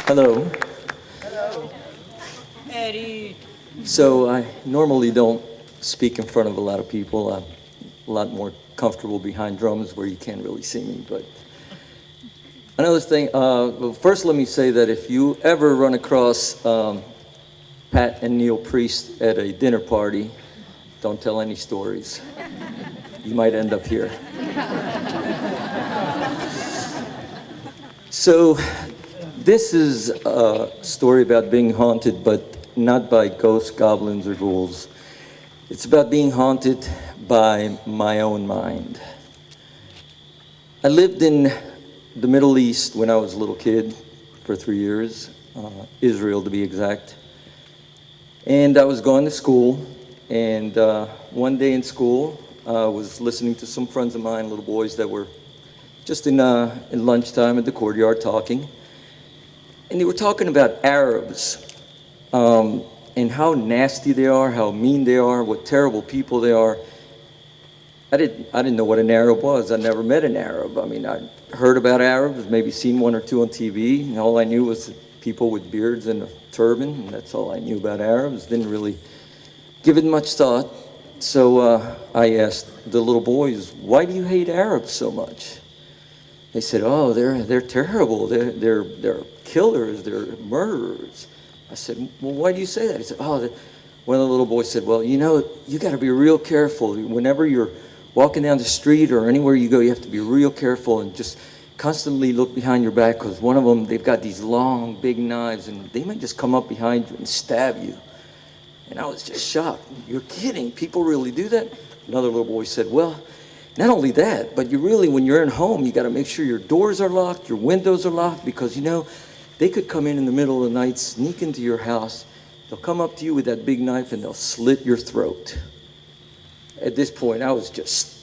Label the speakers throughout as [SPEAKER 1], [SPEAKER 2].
[SPEAKER 1] Hello.
[SPEAKER 2] Eddie.
[SPEAKER 1] So I normally don't speak in front of a lot of people. I'm a lot more comfortable behind drums where you can't really see me. But another thing, well, first let me say that if you ever run across Pat and Neil Priest at a dinner party, don't tell any stories. You might end up here. So this is a story about being haunted, but not by ghosts, goblins, or ghouls. It's about being haunted by my own mind. I lived in the Middle East when I was a little kid for 3 years, Israel to be exact. And I was going to school, and one day in school, I was listening to some friends of mine, little boys that were just in lunchtime at the courtyard talking. And they were talking about Arabs. And how nasty they are, how mean they are, what terrible people they are. I didn't know what an Arab was. I never met an Arab. I mean, I heard about Arabs, maybe seen one or two on TV, and all I knew was people with beards and a turban, and that's all I knew about Arabs. Didn't really give it much thought. So I asked the little boys, "Why do you hate Arabs so much?" They said, "Oh, they're terrible. They're killers. They're murderers." I said, "Well, why do you say that?" He said, "Oh," one of the little boys said, "Well, you know, you got to be real careful. Whenever you're walking down the street or anywhere you go, you have to be real careful and just constantly look behind your back because one of them, they've got these long, big knives and they might just come up behind you and stab you." And I was just shocked. "You're kidding? People really do that?" Another little boy said, "Well, not only that, but you really, when you're at home, you got to make sure your doors are locked, your windows are locked, because, you know, they could come in the middle of the night, sneak into your house. They'll come up to you with that big knife and they'll slit your throat." At this point, I was just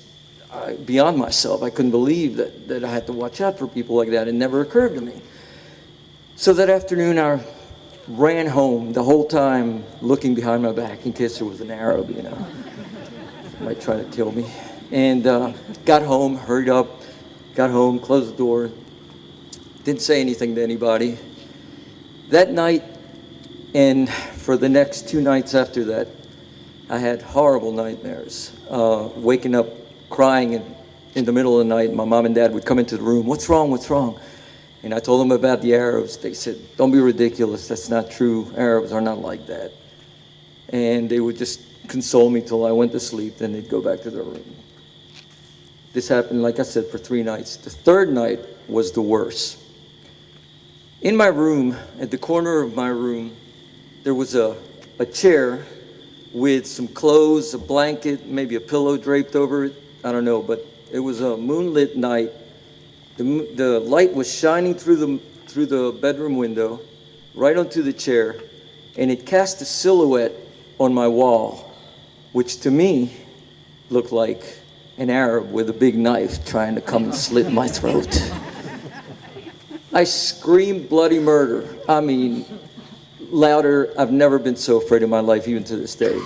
[SPEAKER 1] beyond myself. I couldn't believe that I had to watch out for people like that. It never occurred to me. So that afternoon, I ran home the whole time looking behind my back in case there was an Arab, you know. Might try to kill me. And got home, hurried up, got home, closed the door. Didn't say anything to anybody. That night, and for the next 2 nights after that, I had horrible nightmares. Waking up, crying in the middle of the night. My mom and dad would come into the room. "What's wrong? What's wrong?" And I told them about the Arabs. They said, "Don't be ridiculous. That's not true. Arabs are not like that." And they would just console me till I went to sleep. Then they'd go back to their room. This happened, like I said, for 3 nights. The third night was the worst. In my room, at the corner of my room, there was a chair with some clothes, a blanket, maybe a pillow draped over it. I don't know, but it was a moonlit night. The light was shining through the bedroom window, right onto the chair, and it cast a silhouette on my wall, which to me looked like an Arab with a big knife trying to come and slit my throat. I screamed bloody murder. I mean, louder. I've never been so afraid in my life, even to this day.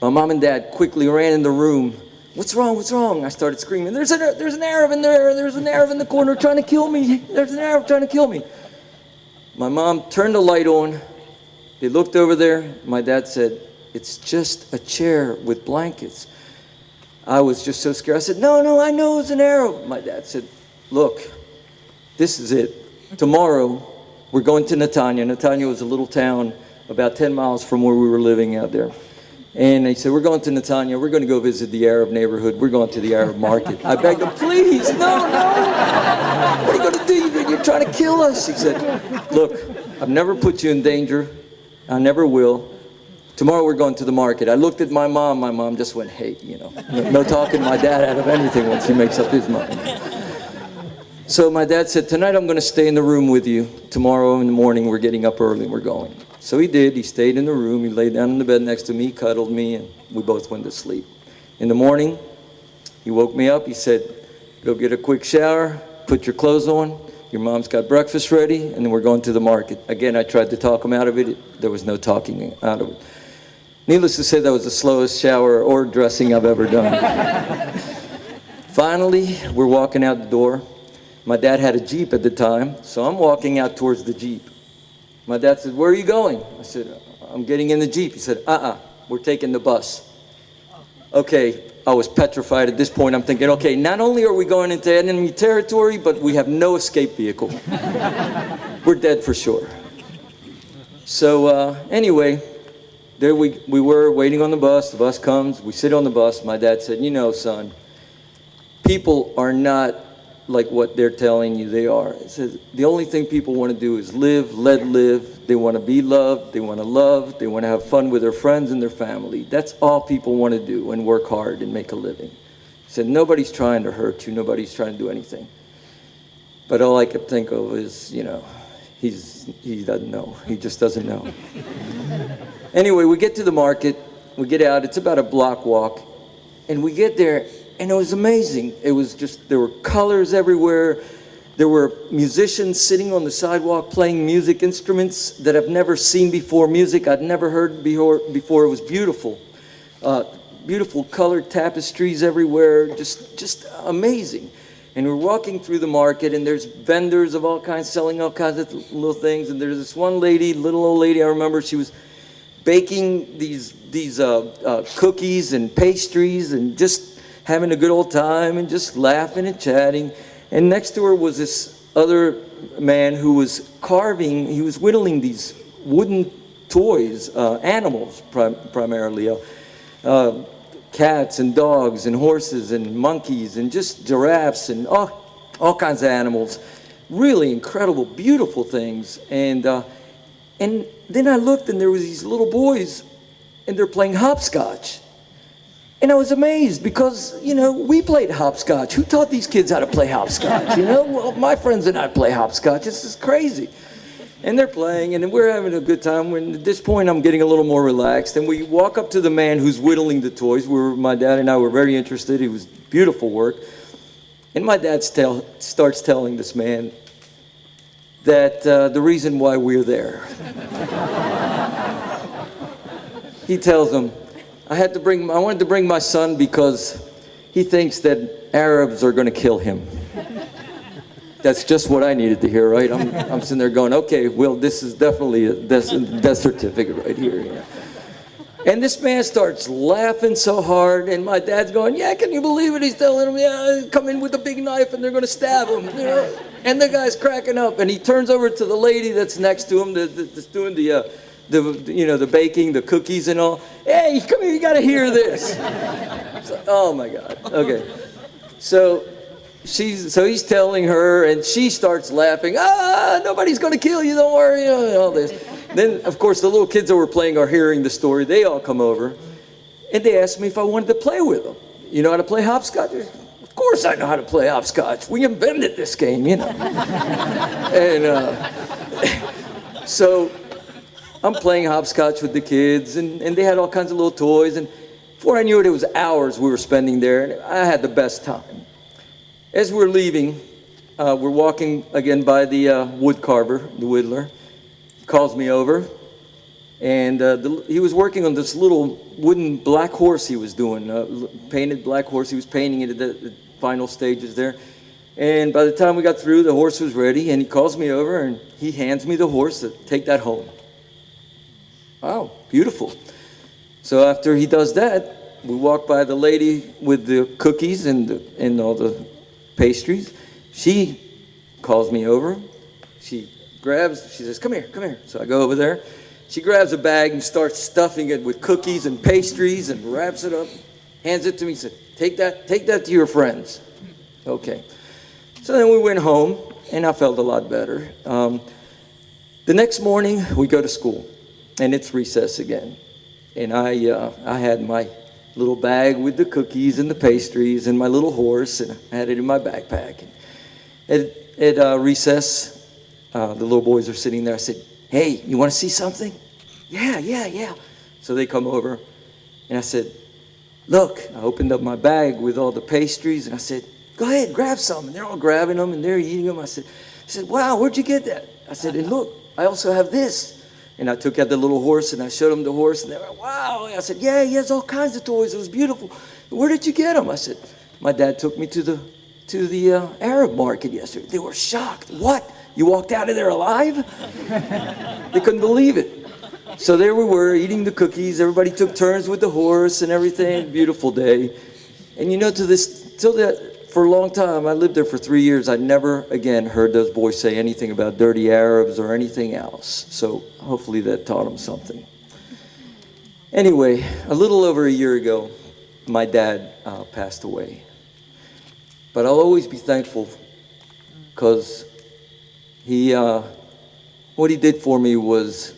[SPEAKER 1] My mom and dad quickly ran in the room. "What's wrong? What's wrong?" I started screaming. There's an Arab in there. There's an Arab in the corner trying to kill me. There's an Arab trying to kill me." My mom turned the light on. They looked over there. My dad said, "It's just a chair with blankets." I was just so scared. I said, No, I know it's an Arab." My dad said, "Look, this is it. Tomorrow, we're going to Netanya." Netanya was a little town about 10 miles from where we were living out there. And he said, "We're going to Netanya. We're going to go visit the Arab neighborhood. We're going to the Arab market." I begged him, "Please, no. What are you going to do? You're trying to kill us." He said, "Look, I've never put you in danger. I never will. Tomorrow we're going to the market." I looked at my mom. My mom just went, "Hey, you know, no talking my dad out of anything once he makes up his mind." So my dad said, "Tonight I'm going to stay in the room with you. Tomorrow in the morning we're getting up early and we're going." So he did. He stayed in the room. He laid down in the bed next to me, cuddled me, and we both went to sleep. In the morning, he woke me up. He said, "Go get a quick shower, put your clothes on. Your mom's got breakfast ready, and then we're going to the market." Again, I tried to talk him out of it. There was no talking out of it. Needless to say, that was the slowest shower or dressing I've ever done. Finally, we're walking out the door. My dad had a Jeep at the time, so I'm walking out towards the Jeep. My dad said, where are you going? I said, I'm getting in the Jeep. He said, we're taking the bus. Okay, I was petrified at this point. I'm thinking, okay, not only are we going into enemy territory, but we have no escape vehicle. We're dead for sure. So anyway, there we were waiting on the bus. The bus comes. We sit on the bus. My dad said, you know, son, people are not like what they're telling you they are. He says, the only thing people want to do is live, let live. They want to be loved. They want to love. They want to have fun with their friends and their family. That's all people want to do, and work hard and make a living. He said, nobody's trying to hurt you. Nobody's trying to do anything. But all I could think of is, you know, he doesn't know. He just doesn't know. Anyway, we get to the market. We get out. It's about a block walk. And we get there, and it was amazing. It was just, there were colors everywhere. There were musicians sitting on the sidewalk playing music instruments that I've never seen before, music I'd never heard before. It was beautiful. Beautiful colored tapestries everywhere, just amazing. And we're walking through the market, and there's vendors of all kinds selling all kinds of little things. And there's this one lady, little old lady, I remember, she was baking these cookies and pastries and just having a good old time and just laughing and chatting. And next to her was this other man who was carving, he was whittling these wooden toys, animals primarily, cats and dogs and horses and monkeys and just giraffes and all kinds of animals. Really incredible, beautiful things. And then I looked, and there was these little boys, and they're playing hopscotch. And I was amazed because, you know, we played hopscotch. Who taught these kids how to play hopscotch? You know, well, my friends and I play hopscotch. This is crazy. And they're playing, and we're having a good time. When at this point, I'm getting a little more relaxed. And we walk up to the man who's whittling the toys. My dad and I were very interested. It was beautiful work. And my dad starts telling this man that the reason why we're there. He tells him, I wanted to bring my son because he thinks that Arabs are going to kill him. That's just what I needed to hear, right? I'm sitting there going, okay, well, this is definitely a death certificate right here. You know? And this man starts laughing so hard, and my dad's going, yeah, can you believe it? He's telling him, yeah, come in with a big knife and they're going to stab him. You know? And the guy's cracking up, and he turns over to the lady that's next to him that's doing the baking, the cookies and all. Hey, come here, you got to hear this. So, oh my God. Okay. So he's telling her, and she starts laughing. Nobody's going to kill you, don't worry, all this. Then, of course, the little kids that were playing are hearing the story. They all come over, and they asked me if I wanted to play with them. You know how to play hopscotch? Of course I know how to play hopscotch. We invented this game, you know. And so I'm playing hopscotch with the kids, and they had all kinds of little toys. And before I knew it, it was hours we were spending there, and I had the best time. As we're leaving, we're walking again by the wood carver, the whittler. He calls me over, and he was working on this little wooden black horse he was doing, painted black horse. He was painting it at the final stages there. And by the time we got through, the horse was ready, and he calls me over, and he hands me the horse to take that home. Wow, beautiful. So after he does that, we walk by the lady with the cookies and all the pastries. She calls me over. She says, come here. So I go over there. She grabs a bag and starts stuffing it with cookies and pastries and wraps it up, hands it to me, said, take that to your friends. Okay. So then we went home, and I felt a lot better. The next morning, we go to school, and it's recess again. And I had my little bag with the cookies and the pastries and my little horse, and I had it in my backpack. And at recess, the little boys are sitting there. I said, hey, you want to see something? Yeah. So they come over, and I said, look. I opened up my bag with all the pastries, and I said, go ahead, grab some. And they're all grabbing them, and they're eating them. I said, wow, where'd you get that? I said, and look, I also have this. And I took out the little horse, and I showed them the horse, and they were, wow. And I said, yeah, he has all kinds of toys. It was beautiful. Where did you get them? I said, my dad took me to the Arab market yesterday. They were shocked. What? You walked out of there alive? They couldn't believe it. So there we were, eating the cookies. Everybody took turns with the horse and everything. Beautiful day. And you know, for a long time, I lived there for 3 years, I never again heard those boys say anything about dirty Arabs or anything else. So hopefully that taught them something. Anyway, a little over a year ago, my dad passed away. But I'll always be thankful because what he did for me was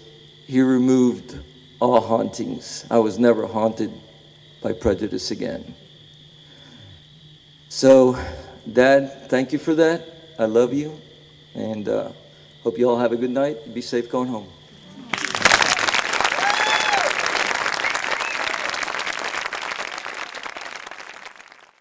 [SPEAKER 1] he removed all hauntings. I was never haunted by prejudice again. So, Dad, thank you for that. I love you, and hope you all have a good night. Be safe going home.